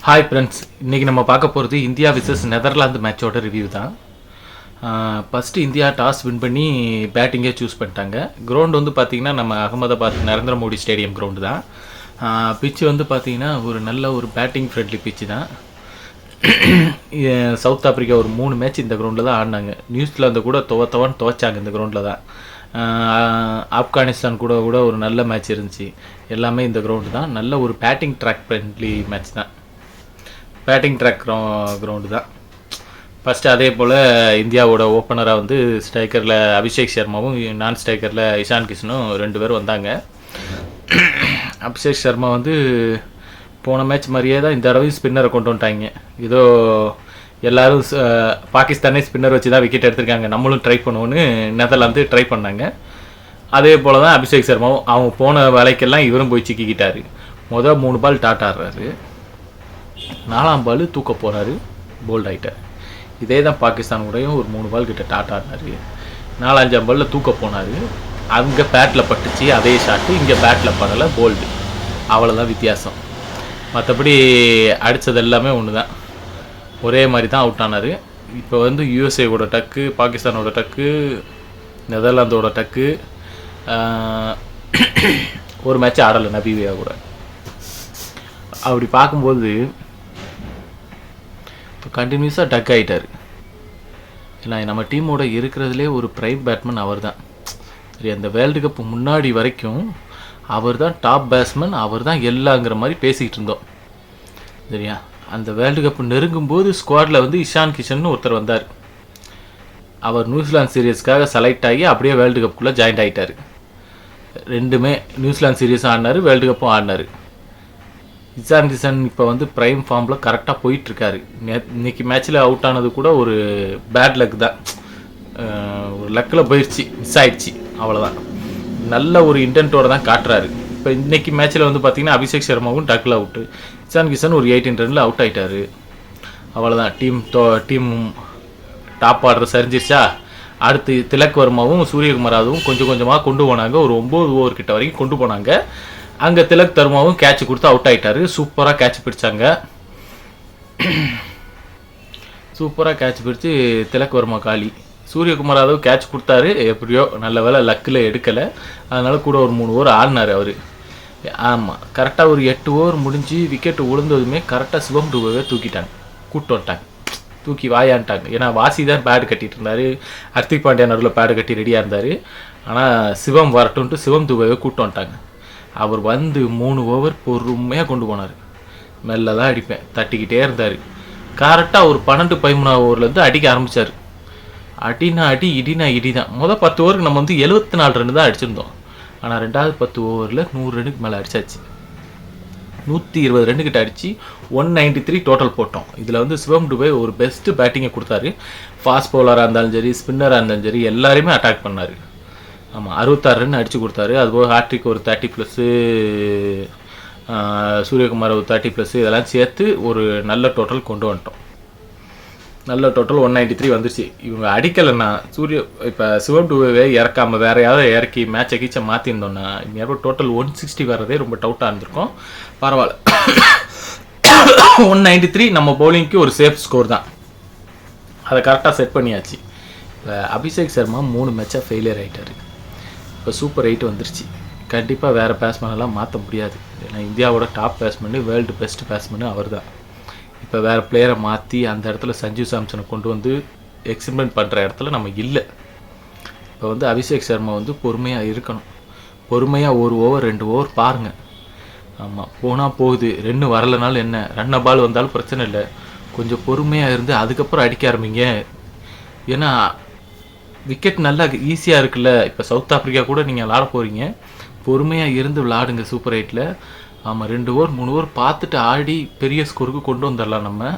Hi friends, இன்றைக்கி நம்ம பார்க்க போகிறது இந்தியா விசஸ் நெதர்லாந்து மேட்சோட ரிவ்யூ தான். ஃபஸ்ட்டு இந்தியா டாஸ் வின் பண்ணி பேட்டிங்கே சூஸ் பண்ணிட்டாங்க. கிரவுண்டு வந்து பார்த்திங்கன்னா நம்ம அகமதாபாத் நரேந்திர மோடி ஸ்டேடியம் கிரவுண்டு தான். பிச்சு வந்து பார்த்திங்கன்னா ஒரு நல்ல ஒரு பேட்டிங் ஃப்ரெண்ட்லி பிச்சு தான். சவுத் ஆப்பிரிக்கா ஒரு 3 மேட்ச் இந்த கிரவுண்டில் தான் ஆடினாங்க. நியூசிலாந்து கூட துவச்சாங்க இந்த கிரவுண்டில் தான். ஆப்கானிஸ்தான் கூட ஒரு நல்ல மேட்ச் இருந்துச்சு. எல்லாமே இந்த கிரவுண்டு தான். நல்ல ஒரு பேட்டிங் ட்ராக் ஃப்ரெண்ட்லி மேட்ச் தான். பேட்டிங் ட்ராக் கிரவுண்டு தான். ஃபஸ்ட்டு அதே போல் இந்தியாவோட ஓப்பனராக வந்து ஸ்ட்ரைக்கரில் அபிஷேக் சர்மாவும் நான் ஸ்ட்ரைக்கரில் இஷான் கிஷனும் 2 பேரும் வந்தாங்க. அபிஷேக் சர்மா வந்து போன மேட்ச் மாதிரியே தான் இந்த தடவை ஸ்பின்னரை கொண்டு வந்துட்டாங்க. ஏதோ எல்லோரும் பாகிஸ்தானே ஸ்பின்னர் வச்சு தான் விக்கெட் எடுத்திருக்காங்க, நம்மளும் ட்ரை பண்ணுவோன்னு நெதர்லாந்து ட்ரை பண்ணாங்க. அதே போல் தான் அபிஷேக் சர்மாவும் அவங்க போன வேலைக்கெல்லாம் இவரும் போய் சிக்கிக்கிட்டார். 3 பால் டாட் ஆடுறாரு, 4ஆம் பால் தூக்க போகிறாரு, போல்ட் ஆகிட்டார். இதே தான் பாகிஸ்தான் கூடயும் ஒரு 3 பால் கிட்ட டாட் ஆடினார். 4-5ஆம் பாலில் தூக்க போனார். அங்கே பேட்டில் பட்டுச்சு அதே ஷாட்டு, இங்கே பேட்டில் படலை, போல்டு. அவ்வளோதான் வித்தியாசம். மற்றபடி அடித்தது எல்லாமே ஒன்று தான், ஒரே மாதிரி தான் அவுட் ஆனார். இப்போ வந்து யூஎஸ்ஏவோட டக்கு, பாகிஸ்தானோட டக்கு, நெதர்லாந்தோட டக்கு, ஒரு மேட்ச் ஆடலை நபீவியா கூட. அப்படி பார்க்கும்போது இப்போ கண்டினியூஸாக டக் ஆகிட்டார். ஏன்னா நம்ம டீமோட இருக்கிறதுலே ஒரு ப்ரைம் பேட்ஸ்மேன் அவர் தான். சரி, அந்த வேர்ல்டு கப் முன்னாடி வரைக்கும் அவர் தான் டாப் பேட்ஸ்மேன், அவர் தான் எல்லாங்கிற மாதிரி பேசிக்கிட்டு இருந்தோம். சரியா, அந்த வேர்ல்டு கப் நெருங்கும்போது ஸ்குவாடில் வந்து இஷான் கிஷன் ஒருத்தர் வந்தார். அவர் நியூசிலாந்து சீரியஸ்க்காக செலக்ட் ஆகி அப்படியே வேர்ல்டு கப்புக்குள்ளே ஜாயின் ஆகிட்டார். 2மே நியூசிலாந்து சீரியஸும் ஆடினார், வேர்ல்டு கப்பும் ஆடினார். இஷான் கிஷன் இப்போ வந்து ப்ரைம் ஃபார்மில் கரெக்டாக போயிட்டுருக்காரு. இன்னைக்கு மேட்ச்சில் அவுட் ஆனது கூட ஒரு பேட் லக் தான், ஒரு லக்கில் போயிடுச்சு, மிஸ் ஆயிடுச்சு, அவ்வளோதான். நல்ல ஒரு இன்டென்ட்டோடு தான் காட்டுறாரு. இப்போ இன்னைக்கு மேட்ச்சில் வந்து பார்த்திங்கன்னா அபிஷேக் சர்மாவும் டக்கில் அவுட்டு, இஷான் கிஷன் ஒரு 18 ரனில் அவுட் ஆகிட்டார். அவ்வளோதான். டீம் டாப் ஆர்டர் சரிஞ்சிருச்சா. அடுத்து திலக் வர்மாவும் சூரியகுமார் யாதவும் கொஞ்சம் கொஞ்சமாக கொண்டு போனாங்க. ஒரு 9 ஓவர் கிட்ட வரைக்கும் கொண்டு போனாங்க. அங்கே திலக் வர்மாவும் கேட்ச் கொடுத்து அவுட் ஆகிட்டார். சூப்பராக கேட்ச் பிடிச்சாங்க. சூப்பராக கேட்ச் பிடிச்சி திலக் வர்மா காலி. சூரியகுமார் யாதவ் கேட்ச் கொடுத்தாரு, எப்படியோ நல்ல வேலை லக்கில் எடுக்கலை. அதனால் கூட ஒரு 3 ஓவர் ஆடினார் அவர். ஆமாம், கரெக்டாக ஒரு 8 ஓவர் முடிஞ்சு விக்கெட்டு விழுந்ததுமே கரெக்டாக சிவம் துபேவை தூக்கிட்டாங்க, கூப்பிட்டு வந்துட்டாங்க, தூக்கி வாயான்ட்டாங்க. ஏன்னா வாசி தான் பேடு கட்டிகிட்டு இருந்தார், ஹர்திக் பாண்டியா நடுவில் பேடு கட்டி ரெடியாக இருந்தார். ஆனால் சிவம் வரட்டும்ட்டு சிவம் துபேவை கூப்பிட்டு வந்துட்டாங்க. அவர் வந்து 3 ஓவர் பொறுமையாக கொண்டு போனார். மெல்ல தான் அடிப்பேன், தட்டிக்கிட்டே இருந்தார். கரெக்டாக ஒரு 12-13 ஓவர்லேருந்து அடிக்க ஆரம்பித்தார். அடினா அடி, இடினா இடி தான். 10 ஓவருக்கு நம்ம வந்து 74 ரன் தான் அடிச்சிருந்தோம். ஆனால் 2வது 10 ஓவரில் 100 ரன்னுக்கு மேலே அடித்தாச்சு. 120 ரன்னுக்கிட்ட அடித்து 193 டோட்டல் போட்டோம். இதில் வந்து சிவம் துபே ஒரு பெஸ்ட்டு பேட்டிங்கை கொடுத்தாரு. ஃபாஸ்ட் பவுலராக இருந்தாலும் சரி, ஸ்பின்னராக இருந்தாலும் சரி, எல்லாரையுமே அட்டாக் பண்ணார். ஆமாம், 66 ரன் அடித்து கொடுத்தாரு. அதுபோக ஹாட்ரிக் ஒரு 30+, சூரியகுமார் ஒரு 30+, இதெல்லாம் சேர்த்து ஒரு நல்ல டோட்டல் கொண்டு வந்துட்டோம். நல்ல டோட்டல் 193 வந்துருச்சு. இவங்க அடிக்கலைன்னா இப்போ சிவம் துபேவை இறக்காமல் வேறு யாராவது இறக்கி மேட்சை கீச்சை மாற்றிருந்தோன்னா இங்கே டோட்டல் 160 வர்றதே ரொம்ப டவுட்டாக இருந்திருக்கும். பரவாயில்ல, 193 நம்ம பவுலிங்க்கு ஒரு சேஃப் ஸ்கோர் தான். அதை கரெக்டாக செட் பண்ணியாச்சு. இப்போ அபிஷேக் சர்மா 3 மேட்சாக ஃபெயிலியர் ஆகிட்டார். இப்போ சூப்பர் 8 வந்துருச்சு. கண்டிப்பாக வேறு பேட்ஸ்மேனெல்லாம் மாற்ற முடியாது. ஏன்னா இந்தியாவோட டாப் பேட்ஸ்மேனு, வேர்ல்டு பெஸ்ட் பேட்ஸ்மேனு அவர் தான். இப்போ வேறு பிளேயரை மாற்றி அந்த இடத்துல சஞ்சு சாம்சனை கொண்டு வந்து எக்ஸ்பெரிமெண்ட் பண்ணுற இடத்துல நம்ம இல்லை. இப்போ வந்து அபிஷேக் சர்மா வந்து பொறுமையாக இருக்கணும். பொறுமையாக 1 ஓவர் 2 ஓவர் பாருங்கள். ஆமாம், போனால் போகுது, 2 வரலைனாலும் என்ன, ரன்ன பால் வந்தாலும் பிரச்சனை இல்லை. கொஞ்சம் பொறுமையாக இருந்து அதுக்கப்புறம் அடிக்க ஆரம்பிங்க. ஏன்னா விக்கெட் நல்லா ஈஸியாக இருக்குல்ல. இப்போ சவுத் ஆப்பிரிக்கா கூட நீங்கள் விளாட போகிறீங்க, பொறுமையாக இருந்து விளாடுங்க சூப்பர் 8ல். ஆமாம், 2 ஓவர் 3 ஓவர் பார்த்துட்டு ஆடி பெரிய ஸ்கோருக்கு கொண்டு வந்துடலாம் நம்ம.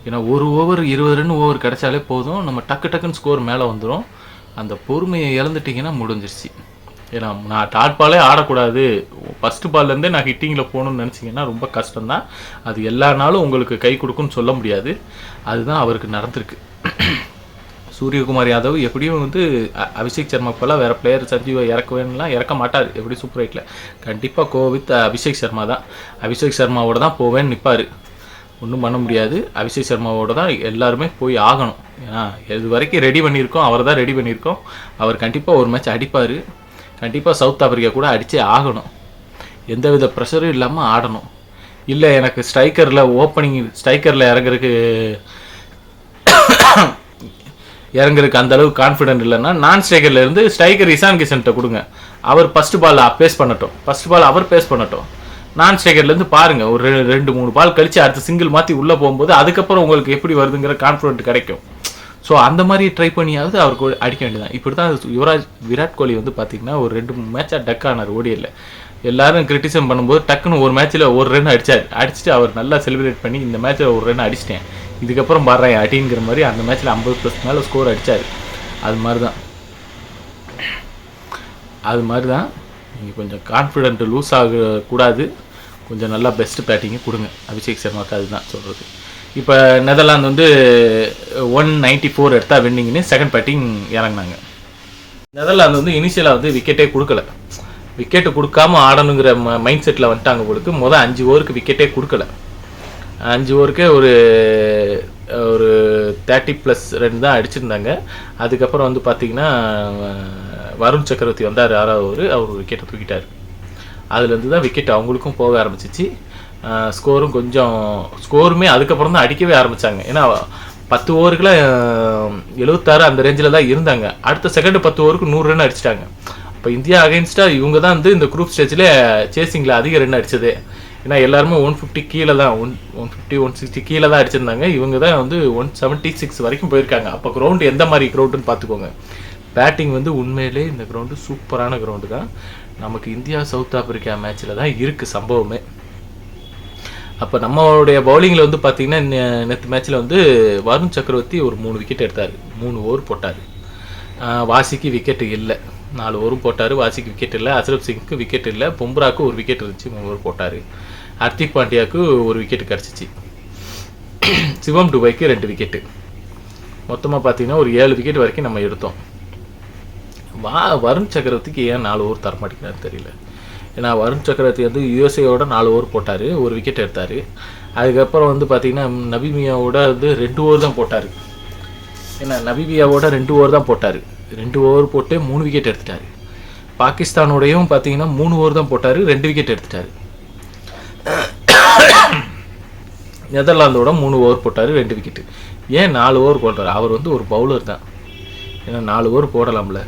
ஏன்னா 1 ஓவர் 20 ரன் ஓவர் கிடைச்சாலே போதும், நம்ம டக்குன்னு ஸ்கோர் மேலே வந்துடும். அந்த பொறுமையை இழந்துட்டிங்கன்னா முடிஞ்சிருச்சு. ஏன்னா நான் டாட் பாலே ஆடக்கூடாது, ஃபஸ்ட்டு பால்லேருந்தே நான் ஹிட்டிங்கில் போகணுன்னு நினச்சிங்கன்னா ரொம்ப கஷ்டம்தான். அது எல்லா நாளும் உங்களுக்கு கை கொடுக்குன்னு சொல்ல முடியாது. அதுதான் அவருக்கு நடந்திருக்கு. சூரியகுமார் யாதவ் எப்படியும் வந்து அபிஷேக் சர்மா போல் வேறு பிளேயர் சஞ்சீவை இறக்குவேன்லாம் இறக்க மாட்டார். எப்படி சூப்பர் 8ல் கண்டிப்பாக வித் அபிஷேக் சர்மா தான். அபிஷேக் சர்மாவோட தான் போவேன்னு நிற்பார். ஒன்றும் பண்ண முடியாது. அபிஷேக் சர்மாவோட தான் எல்லாருமே போய் ஆகணும். ஏன்னா இது வரைக்கும் ரெடி பண்ணியிருக்கோம், அவர் தான் ரெடி பண்ணியிருக்கோம். அவர் கண்டிப்பாக ஒரு மேட்ச் அடிப்பார். கண்டிப்பாக சவுத் ஆப்பிரிக்கா கூட அடித்தே ஆகணும். எந்தவித ப்ரெஷரும் இல்லாமல் ஆடணும். இல்லை எனக்கு ஸ்ட்ரைக்கரில் இறங்குறதுக்கு அந்தளவுக்கு கான்ஃபிடென்ட் இல்லைன்னா நான் ஸ்ட்ரைக்கர்லேருந்து ஸ்ட்ரைக்கர் இசான் கிஷன்கிட்ட கொடுங்க. அவர் ஃபஸ்ட்டு பால் பேஸ் பண்ணட்டும். ஃபஸ்ட் பால் அவர் பேஸ் பண்ணட்டும். நான் ஸ்ட்ரைக்கர்லேருந்து பாருங்கள், ஒரு 2-3 பால் கழித்து அடுத்த சிங்கிள் மாற்றி உள்ளே போகும்போது அதுக்கப்புறம் உங்களுக்கு எப்படி வருதுங்கிற கான்ஃபிடென்ட் கிடைக்கும். ஸோ அந்த மாதிரி ட்ரை பண்ணியாவது அவருக்கு அடிக்க வேண்டியதான். இப்படி தான் விராட் கோலி வந்து பார்த்திங்கன்னா ஒரு 2 மேட்சாக டக் ஆனார் ஓடியில். எல்லாரும் கிரிட்டிசம் பண்ணும்போது டக்குன்னு ஒரு மேட்ச்சில் ஒரு ரன் அடிச்சுட்டு அவர் நல்லா செலிப்ரேட் பண்ணி இந்த மேட்ச்சில் ஒரு ரன் அடிச்சிட்டேன், இதுக்கப்புறம் பாடுறேன் அடிங்கிற மாதிரி அந்த மேட்ச்சில் 50+ மேலே ஸ்கோர் அடித்தார். அது மாதிரி தான் நீங்கள் கொஞ்சம் கான்ஃபிடென்ட் லூஸ் ஆகக்கூடாது. கொஞ்சம் நல்லா பெஸ்ட் பேட்டிங்கு கொடுங்க அபிஷேக் சர்மாவுக்கு. அதுதான் சொல்கிறது. இப்போ நெதர்லாந்து வந்து 194 எடுத்தா வின்னிங்னு செகண்ட் பேட்டிங் இறங்கினாங்க. நெதர்லாந்து வந்து இனிஷியலாக வந்து விக்கெட்டே கொடுக்கல. விக்கெட்டு கொடுக்காம ஆடணுங்கிற மைண்ட் செட்டில் வந்துட்டாங்க உங்களுக்கு. மொதல் 5 ஓவருக்கு விக்கெட்டே கொடுக்கல. 5 ஓவருக்கே ஒரு 30+ ரன் தான் அடிச்சிருந்தாங்க. அதுக்கப்புறம் வந்து பார்த்திங்கன்னா வருண் சக்கரவர்த்தி வந்தார் 6வது ஓவர், அவர் விக்கெட்டை தூக்கிட்டார். அதுலேருந்து தான் விக்கெட் அவங்களுக்கும் போக ஆரம்பிச்சிச்சு. ஸ்கோருமே அதுக்கப்புறம் தான் அடிக்கவே ஆரம்பித்தாங்க. ஏன்னா 10 ஓவருக்குள்ள 76 அந்த ரேஞ்சில் தான் இருந்தாங்க. அடுத்த செகண்ட் 10 ஓவருக்கு 100 ரன் அடிச்சிட்டாங்க. இப்போ இந்தியா அகைன்ஸ்டாக இவங்க தான் வந்து இந்த குரூப் ஸ்டேஜில் சேசிங்கில் அதிக ரன் அடித்ததே. ஏன்னா எல்லாருமே 150 கீழே தான் 150-160 கீழே தான் அடிச்சிருந்தாங்க. இவங்க தான் வந்து 176 வரைக்கும் போயிருக்காங்க. அப்போ கிரவுண்டு எந்த மாதிரி கிரவுண்டுன்னு பார்த்துக்கோங்க. பேட்டிங் வந்து உண்மையிலே இந்த கிரவுண்டு சூப்பரான கிரவுண்டு தான். நமக்கு இந்தியா சவுத் ஆப்பிரிக்கா மேட்ச்சில் தான் இருக்குது சம்பவமே. அப்போ நம்மளுடைய பவுலிங்கில் வந்து பார்த்திங்கன்னா நேற்று மேட்ச்சில் வந்து வருண் சக்கரவர்த்தி ஒரு 3 விக்கெட் எடுத்தார். 3 ஓவர் போட்டார். வாசிக்கு விக்கெட்டு இல்லை. 4 ஓவரும் போட்டார். வாசிக்கு விக்கெட் இல்லை. அஸ்ரப் சிங்க்கு விக்கெட் இல்லை. பும்ராக்கு ஒரு விக்கெட் இருந்துச்சு, 3 ஓவர் போட்டார். ஹர்திக் பாண்டியாவுக்கு ஒரு விக்கெட்டு கிடச்சிச்சு. சிவம் டுபைக்கு 2 விக்கெட்டு. மொத்தமாக பார்த்திங்கன்னா ஒரு 7 விக்கெட் வரைக்கும் நம்ம எடுத்தோம். வருண் சக்கரவர்த்திக்கு ஏன் 4 ஓவர் தரமாட்டேங்கிறான்னு தெரியல. ஏன்னா வருண் சக்கரவர்த்தி வந்து யுஎஸ்ஏயோட 4 ஓவர் போட்டார், ஒரு விக்கெட் எடுத்தார். அதுக்கப்புறம் வந்து பார்த்திங்கன்னா நபிமியாவோட வந்து 2 ஓவர் தான் போட்டார். ஏன்னா நபிமியாவோட 2 ஓவர் தான் போட்டார். 2 ஓவர் போட்டு 3 விக்கெட் எடுத்துட்டார். பாகிஸ்தானோடையும் பார்த்தீங்கன்னா 3 ஓவர் தான் போட்டார், 2 விக்கெட் எடுத்துட்டார். நெதர்லாந்தோட 3 ஓவர் போட்டார், 2 விக்கெட்டு. ஏன் 4 ஓவர் போட்டார்? அவர் வந்து ஒரு பவுலர் தான். ஏன்னா 4 ஓவர் போடலாம்ல.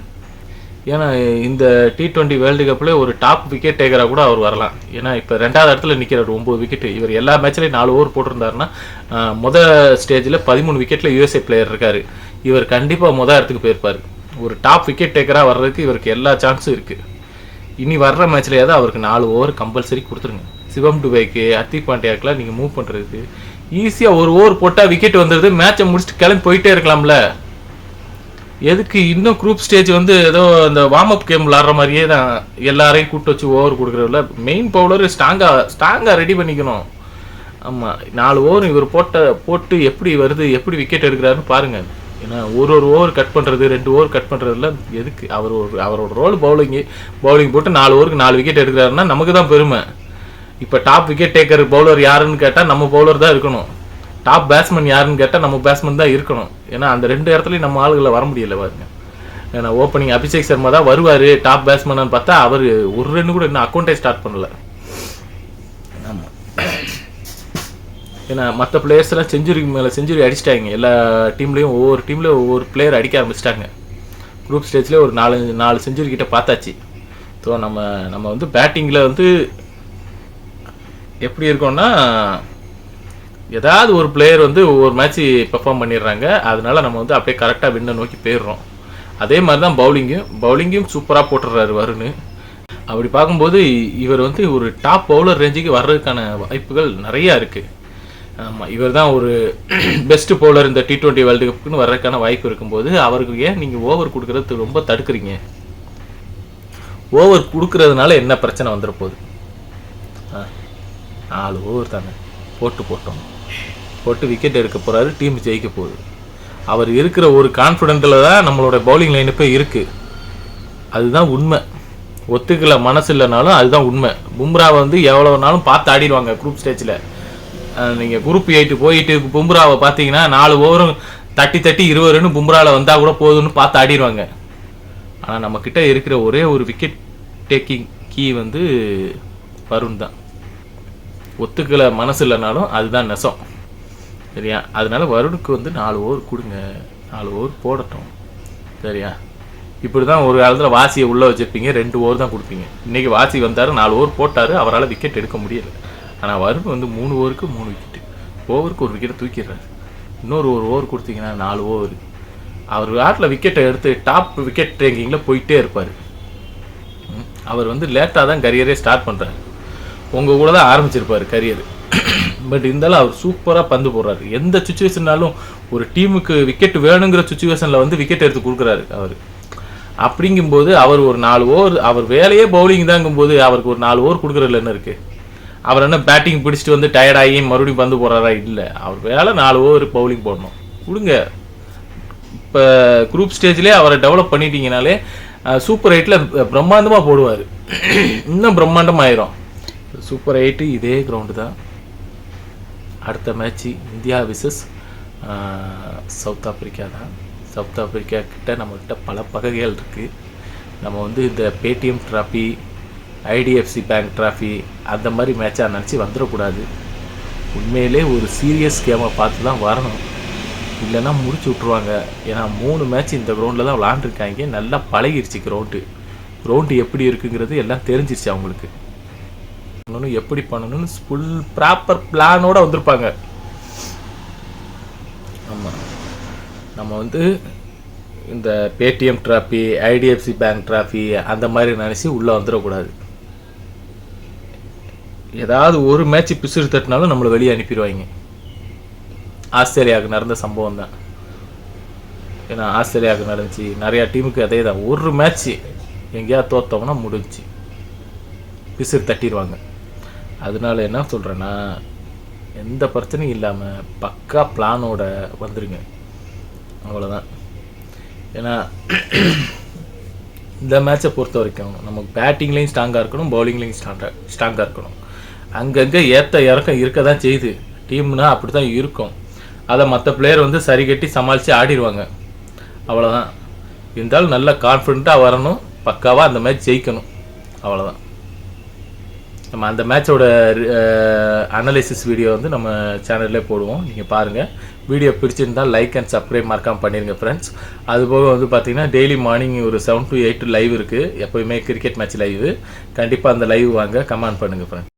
ஏன்னா இந்த T20 வேர்ல்டு கப்பில் ஒரு டாப் விக்கெட் டேக்கராக கூட அவர் வரலாம். ஏன்னா இப்போ 2வது இடத்துல நிற்கிறார், 9 விக்கெட்டு. இவர் எல்லா மேட்ச்லேயும் 4 ஓவர் போட்டிருந்தாருன்னா மொதல் ஸ்டேஜில் 13 விக்கெட்டில் யூஎஸ்ஏ பிளேயர் இருக்கார். இவர் கண்டிப்பாக மொதல் இடத்துக்கு போயிருப்பார். ஒரு டாப் விக்கெட் டேக்கராக வர்றதுக்கு இவருக்கு எல்லா சான்ஸும் இருக்குது. இனி வர்ற மேட்ச்லேயாவது அவருக்கு 4 ஓவர் கம்பல்சரி கொடுத்துருங்க. சிவம் டுபைக்கு, ஹர்திக் பாண்டியாக்கெலாம் நீங்கள் மூவ் பண்ணுறதுக்கு ஈஸியாக 1 ஓவர் போட்டால் விக்கெட் வந்துடுது. மேட்சை முடிச்சுட்டு கிளம்பி போயிட்டே இருக்கலாம்ல. எதுக்கு இன்னும் குரூப் ஸ்டேஜ் வந்து ஏதோ அந்த வார்ம் அப் கேம் விளாட்ற மாதிரியே தான் எல்லாரையும் கூப்பிட்டு வச்சு ஓவர் கொடுக்குறதில்ல. மெயின் பவுலர் ஸ்ட்ராங்காக ரெடி பண்ணிக்கணும். ஆமாம், 4 ஓவர் இவர் போட்டு எப்படி வருது, எப்படி விக்கெட் எடுக்கிறாருன்னு பாருங்கள். ஏன்னா ஒரு ஓவர் கட் பண்ணுறது, 2 ஓவர் கட் பண்ணுறதுலாம் எதுக்கு? அவரோட ரோல் பவுலிங் போட்டு 4 ஓவருக்கு 4 விக்கெட் எடுக்கிறாருன்னா நமக்கு தான் பெருமை. இப்போ டாப் விக்கெட் டேக்கர் பவுலர் யாருன்னு கேட்டால் நம்ம பவுலர் தான் இருக்கணும். டாப் பேட்ஸ்மேன் யாருன்னு கேட்டால் நம்ம பேட்ஸ்மேன் தான் இருக்கணும். ஏன்னா அந்த 2 இடத்துலையும் நம்ம ஆளுகளை வர முடியல பாருங்க. ஏன்னா ஓப்பனிங் அபிஷேக் சர்மா தான் வருவார் டாப் பேட்ஸ்மேனான்னு பார்த்தா அவர் ஒரு ரன் கூட இன்னும் அக்கௌண்ட்டே ஸ்டார்ட் பண்ணல. ஆமாம், ஏன்னா மற்ற பிளேயர்ஸ்லாம் செஞ்சுரிக்கு மேலே செஞ்சுரி அடிச்சிட்டாங்க. எல்லா டீம்லேயும் ஒவ்வொரு பிளேயர் அடிக்க ஆரம்பிச்சிட்டாங்க. குரூப் ஸ்டேஜில் ஒரு 4 செஞ்சுரி கிட்ட பார்த்தாச்சு. ஸோ நம்ம வந்து பேட்டிங்கில் வந்து எப்படி இருக்கோம்னா ஏதாவது ஒரு பிளேயர் வந்து ஒவ்வொரு மேட்ச்சு பெர்ஃபார்ம் பண்ணிடுறாங்க. அதனால நம்ம வந்து அப்படியே கரெக்டாக வின்னை நோக்கி போயிடுறோம். அதே மாதிரி தான் பவுலிங்கும் சூப்பராக போட்டுடுறாரு வருண். அப்படி பார்க்கும்போது இவர் வந்து ஒரு டாப் பவுலர் ரேஞ்சுக்கு வர்றதுக்கான வாய்ப்புகள் நிறையா இருக்குது. ஆமாம், இவர் தான் ஒரு பெஸ்ட் பவுலர் இந்த T20 வேர்ல்டு கப்புன்னு வர்றதுக்கான வாய்ப்பு இருக்கும்போது அவருக்கு ஏன் நீங்கள் ஓவர் கொடுக்குறது ரொம்ப தடுக்கிறீங்க? ஓவர் கொடுக்கறதுனால என்ன பிரச்சனை வந்துட போகுது? 4 ஓவர் தானே போட்டு விக்கெட் எடுக்க போகிறாரு, டீம் ஜெயிக்க போகுது. அவர் இருக்கிற ஒரு கான்ஃபிடென்ட்டில் தான் நம்மளோட பவுலிங் லைனப்பே இருக்குது. அதுதான் உண்மை. ஒத்துக்கல மனசு இல்லைனாலும் அதுதான் உண்மை. பும்ரா வந்து எவ்வளோ நாளும் பார்த்து ஆடிடுவாங்க குரூப் ஸ்டேஜில். நீங்கள் குரூப் 8 போயிட்டு பும்ராவை பார்த்தீங்கன்னா 4 ஓவரும் தட்டி 20 ரன் பும்ராவில் வந்தால் கூட போதும்னு பார்த்து ஆடிடுவாங்க. ஆனால் நம்மக்கிட்ட இருக்கிற ஒரே ஒரு விக்கெட் டேக்கிங் கீ வந்து வருண் தான். ஒத்துக்கலை மனசு இல்லைனாலும் அதுதான் நெசம், சரியா? அதனால வருணுக்கு வந்து 4 ஓவர் கொடுங்க, 4 ஓவர் போடட்டும், சரியா? இப்படி தான் ஒரு காலத்தில் வாசியை உள்ளே வச்சுருப்பீங்க, 2 ஓவர் தான் கொடுப்பீங்க. இன்றைக்கி வாசி வந்தார், 4 ஓவர் போட்டார், அவரால் விக்கெட் எடுக்க முடியலை. ஆனால் வருண் வந்து 3 ஓவருக்கு 3 விக்கெட்டு, ஓவருக்கு ஒரு விக்கெட்டை தூக்கிடுறாரு. இன்னொரு ஒரு ஓவர் கொடுத்தீங்கன்னா 4 ஓவர். அவர் ஆட்டில் விக்கெட்டை எடுத்து டாப் விக்கெட் ரேங்கிங்கில் போயிட்டே இருப்பார். அவர் வந்து லேட்டாக தான் கரியரே ஸ்டார்ட் பண்ணுறாரு. உங்கள் கூட தான் ஆரம்பிச்சிருப்பார் கரியர். பட் இருந்தாலும் அவர் சூப்பராக பந்து போடுறாரு. எந்த சுச்சுவேஷன்னாலும் ஒரு டீமுக்கு விக்கெட் வேணுங்கிற சுச்சுவேஷனில் வந்து விக்கெட் எடுத்து கொடுக்குறாரு அவர். அப்படிங்கும்போது அவர் ஒரு 4 ஓவர், அவர் வேலையே பவுலிங் தாங்கும்போது அவருக்கு ஒரு 4 ஓவர் கொடுக்குறதுல என்ன இருக்குது? அவர் என்ன பேட்டிங் பிடிச்சிட்டு வந்து டயர்டாகி மறுபடியும் பந்து போடுறாரா? இல்லை, அவர் வேலை 4 ஓவர் பவுலிங் போடணும், கொடுங்க. இப்போ குரூப் ஸ்டேஜ்லேயே அவரை டெவலப் பண்ணிட்டீங்கனாலே சூப்பர் 8ல் பிரம்மாண்டமாக போடுவார், இன்னும் பிரம்மாண்டமாயிரும். சூப்பர் 8 இதே கிரவுண்டு தான். அடுத்த match India versus South Africa தான். சவுத் ஆப்பிரிக்கா கிட்ட நம்மக்கிட்ட பல பகைகள் இருக்குது. நம்ம வந்து இந்த Paytm trophy, IDFC bank trophy அந்த மாதிரி மேட்சாக நினச்சி வந்துடக்கூடாது. உண்மையிலே ஒரு சீரியஸ் கேமை பார்த்து தான் வரணும், இல்லைன்னா முடிச்சு விட்ருவாங்க. ஏன்னா 3 மேட்ச் இந்த கிரவுண்டில் தான் விளாண்டுருக்காங்க, நல்லா பழகிருச்சு கிரவுண்டு எப்படி இருக்குங்கிறது எல்லாம் தெரிஞ்சிருச்சு அவங்களுக்கு. பண்ணணும், எப்படி பண்ணணும்னு ஃபுல் ப்ராப்பர் பிளானோடு வந்திருப்பாங்க. ஆமாம், நம்ம வந்து இந்த Paytm trophy, IDFC bank trophy அந்த மாதிரி நினச்சி உள்ளே வந்துடக்கூடாது. ஏதாவது ஒரு மேட்ச் பிசுறு தட்டினாலும் நம்மளை வெளியே அனுப்பிடுவாங்க. ஆஸ்திரேலியாவுக்கு நடந்த சம்பவம் தான். ஏன்னா ஆஸ்திரேலியாவுக்கு நடந்துச்சு, நிறையா டீமுக்கு அதே தான். ஒரு மேட்ச்சு எங்கேயாவது தோற்றோம்னா முடிஞ்சு பிசுறு தட்டிடுவாங்க. அதனால என்ன சொல்கிறேன்னா, எந்த பிரச்சனையும் இல்லாமல் பக்கா பிளானோட வந்துடுங்க, அவ்வளோதான். ஏன்னா இந்த மேட்சை பொறுத்த வரைக்கும் நமக்கு பேட்டிங்லேயும் ஸ்ட்ராங்காக இருக்கணும், பவுலிங்லேயும் ஸ்ட்ராங்காக இருக்கணும். அங்கங்கே ஏற்ற இறக்கம் இருக்க தான் செய்யுது, டீம்னா அப்படி தான் இருக்கும். அதை மற்ற பிளேயர் வந்து சரி கட்டி சமாளித்து ஆடிடுவாங்க, அவ்வளோதான். இருந்தாலும் நல்லா கான்ஃபிடண்ட்டாக வரணும், பக்காவாக அந்த மேட்ச் ஜெயிக்கணும், அவ்வளோதான். நம்ம அந்த மேட்சோட அனலைசிஸ் வீடியோ வந்து நம்ம சேனல்லே போடுவோம், நீங்கள் பாருங்கள். வீடியோ பிடிச்சிருந்தால் லைக் அண்ட் சப்ஸ்கிரைப் மறக்காமல் பண்ணிடுங்க ஃப்ரெண்ட்ஸ். அதுபோக வந்து பார்த்திங்கன்னா டெய்லி மார்னிங் ஒரு 7 to 8 லைவ் இருக்குது, எப்போயுமே கிரிக்கெட் மேட்ச் லைவு. கண்டிப்பாக அந்த லைவ் வாங்க, கமெண்ட் பண்ணுங்கள் ஃப்ரெண்ட்ஸ்.